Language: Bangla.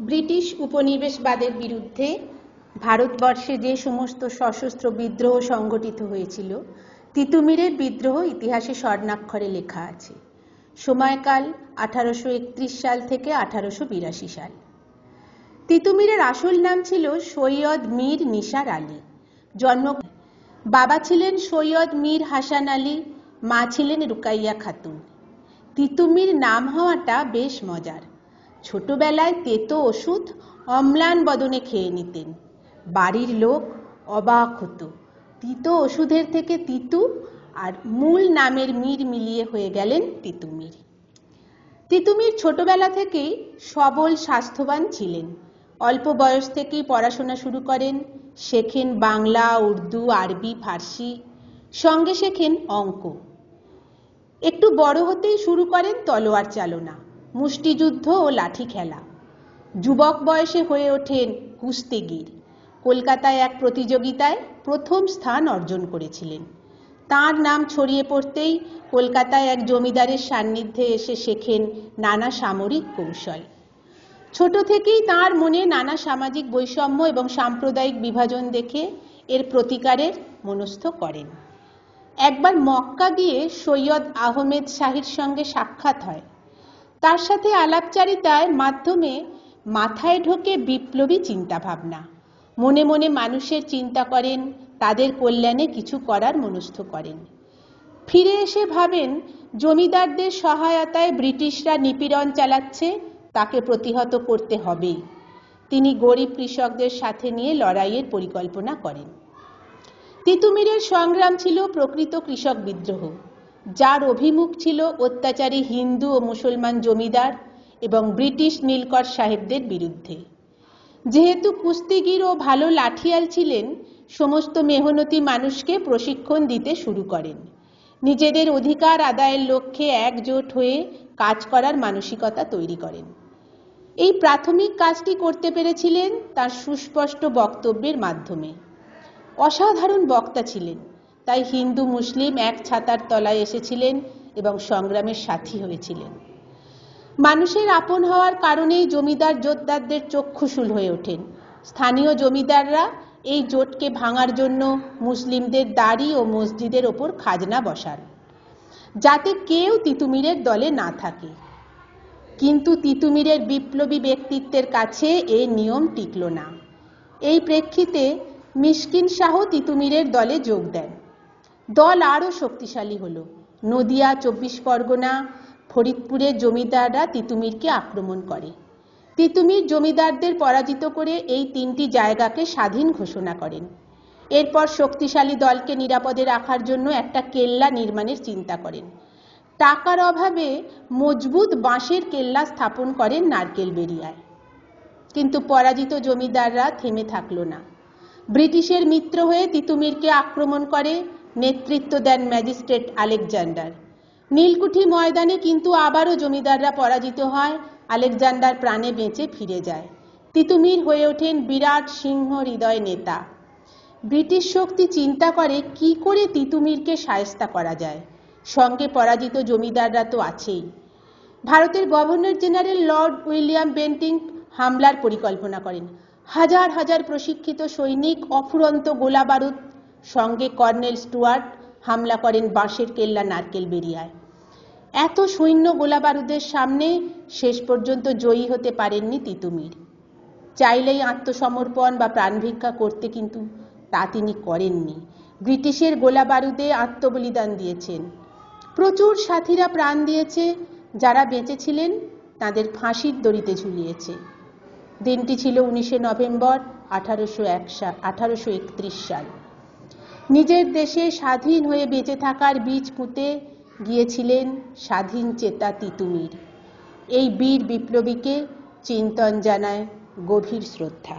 ব্রিটিশ উপনিবেশবাদের বিরুদ্ধে ভারতবর্ষে যে সমস্ত সশস্ত্র বিদ্রোহ সংগঠিত হয়েছিল, তিতুমিরের বিদ্রোহ ইতিহাসে স্বর্ণাক্ষরে লেখা আছে। সময়কাল 1831 সাল থেকে 1882 সাল। তিতুমিরের আসল নাম ছিল সৈয়দ মীর নিসার আলী। বাবা ছিলেন সৈয়দ মীর হাসান আলী, মা ছিলেন রুকাইয়া খাতুন। তিতুমির নাম হওয়াটা বেশ মজার। ছোটবেলায় তেতো ওষুধ অম্লান বদনে খেয়ে নিতেন। বাড়ির লোক অবাক হতো, তিতো ওষুধের থেকে তিতু আর মূল নামের মীর মিলিয়ে হয়ে গেলেন তিতুমির। তিতুমির ছোটবেলা থেকেই সবল স্বাস্থ্যবান ছিলেন। অল্প বয়স থেকেই পড়াশোনা শুরু করেন, শেখেন বাংলা, উর্দু, আরবি, ফার্সি, সঙ্গে শেখেন অঙ্ক। একটু বড় হতেই শুরু করেন তলোয়ার চালনা, মুষ্টিযুদ্ধ ও লাঠি খেলা। যুবক বয়সে হয়ে ওঠেন কুস্তিগীর। কলকাতায় এক প্রতিযোগিতায় প্রথম স্থান অর্জন করেছিলেন। তাঁর নাম ছড়িয়ে পড়তেই কলকাতায় এক জমিদারের সান্নিধ্যে এসে শেখেন নানা সামরিক কৌশল। ছোট থেকেই তাঁর মনে নানা সামাজিক বৈষম্য এবং সাম্প্রদায়িক বিভাজন দেখে এর প্রতিকারের মনস্থ করেন। একবার মক্কা গিয়ে সৈয়দ আহমেদ শাহীর সঙ্গে সাক্ষাৎ হয়। তার সাথে আলাপচারিতার মাধ্যমে মাথায় ঢোকে বিপ্লবী চিন্তাভাবনা। মনে মনে মানুষের চিন্তা করেন, তাদের কল্যাণে কিছু করার মনস্থ করেন। ফিরে এসে ভাবেন জমিদারদের সহায়তায় ব্রিটিশরা নিপীড়ন চালাচ্ছে, তাকে প্রতিহত করতে হবেই। তিনি গরিব কৃষকদের সাথে নিয়ে লড়াইয়ের পরিকল্পনা করেন। তিতুমিরের সংগ্রাম ছিল প্রকৃত কৃষক বিদ্রোহ, যার অভিমুখ ছিল অত্যাচারী হিন্দু ও মুসলমান জমিদার এবং ব্রিটিশ নীলকর সাহেবদের বিরুদ্ধে। যেহেতু কুস্তিগীর ও ভালো লাঠিয়াল ছিলেন, সমস্ত মেহনতি মানুষকে প্রশিক্ষণ দিতে শুরু করেন। নিজেদের অধিকার আদায়ের লক্ষ্যে একজোট হয়ে কাজ করার মানসিকতা তৈরি করেন। এই প্রাথমিক কাজটি করতে পেরেছিলেন তার সুস্পষ্ট বক্তব্যের মাধ্যমে। অসাধারণ বক্তা ছিলেন, তাই হিন্দু মুসলিম এক ছাতার তলায় এসেছিলেন এবং সংগ্রামের সাথী হয়েছিলেন। মানুষের আপন হওয়ার কারণেই জমিদার জোটদারদের চক্ষুশূল হয়ে ওঠেন। স্থানীয় জমিদাররা এই জোটকে ভাঙার জন্য মুসলিমদের দাড়ি ও মসজিদের ওপর খাজনা বসান, যাতে কেউ তিতুমিরের দলে না থাকে। কিন্তু তিতুমিরের বিপ্লবী ব্যক্তিত্বের কাছে এই নিয়ম টিকল না। এই প্রেক্ষিতে মিশকিন শাহ তিতুমিরের দলে যোগ দেন। দল আরও শক্তিশালী হলো। নদিয়া, 24 পরগনা, ফরিদপুরের জমিদাররা তিতুমিরকে আক্রমণ করে। তিতুমির জমিদারদের পরাজিত করে এই 3টি জায়গাকে স্বাধীন ঘোষণা করেন। এরপর শক্তিশালী দলকে নিরাপদে রাখার জন্য একটা কেল্লা নির্মাণের চিন্তা করেন। টাকার অভাবে মজবুত বাঁশের কেল্লা স্থাপন করেন নারকেলবেড়িয়ায়। কিন্তু পরাজিত জমিদাররা থেমে থাকলো না। ব্রিটিশের মিত্র হয়ে তিতুমিরকে আক্রমণ করে, নেতৃত্ব দেন ম্যাজিস্ট্রেট আলেকজান্ডার। নীলকুঠি ময়দানে কিন্তু আবারও জমিদাররা পরাজিত হয়, আলেকজান্ডার প্রাণে বেঁচে ফিরে যায়। তিতুমির হয়ে ওঠেন বিরাট সিংহ হৃদয় নেতা। ব্রিটিশ শক্তি চিন্তা করে কি করে তিতুমিরকে শায়েস্তা করা যায়। সঙ্গে পরাজিত জমিদাররা তো আছেই। ভারতের governor general Lord William Bentinck হামলার পরিকল্পনা করেন। হাজার হাজার প্রশিক্ষিত সৈনিক, অফুরন্ত গোলা বারুদ, সঙ্গে কর্নেল স্টুয়ার্ট হামলা করেন বাঁশের কেল্লা নারকেলবেড়িয়ায়। এত সৈন্য গোলা বারুদের সামনে শেষ পর্যন্ত জয়ী হতে পারেননি তিতুমির। চাইলেই আত্মসমর্পণ বা প্রাণভিক্ষা করতে, কিন্তু তা তিনি করেননি। ব্রিটিশের গোলা বারুদে আত্মবলিদান দিয়েছেন। প্রচুর সাথীরা প্রাণ দিয়েছে, যারা বেঁচেছিলেন তাদের ফাঁসির দড়িতে ঝুলিয়েছে। দিনটি ছিল 19শে নভেম্বর 1831 সাল। নিজের দেশে স্বাধীন হয়ে বেঁচে থাকার বীজ পুঁতে গিয়েছিলেন স্বাধীন চেতা তিতুমির। এই বীর বিপ্লবীকে চিন্তন জানায় গভীর শ্রদ্ধা।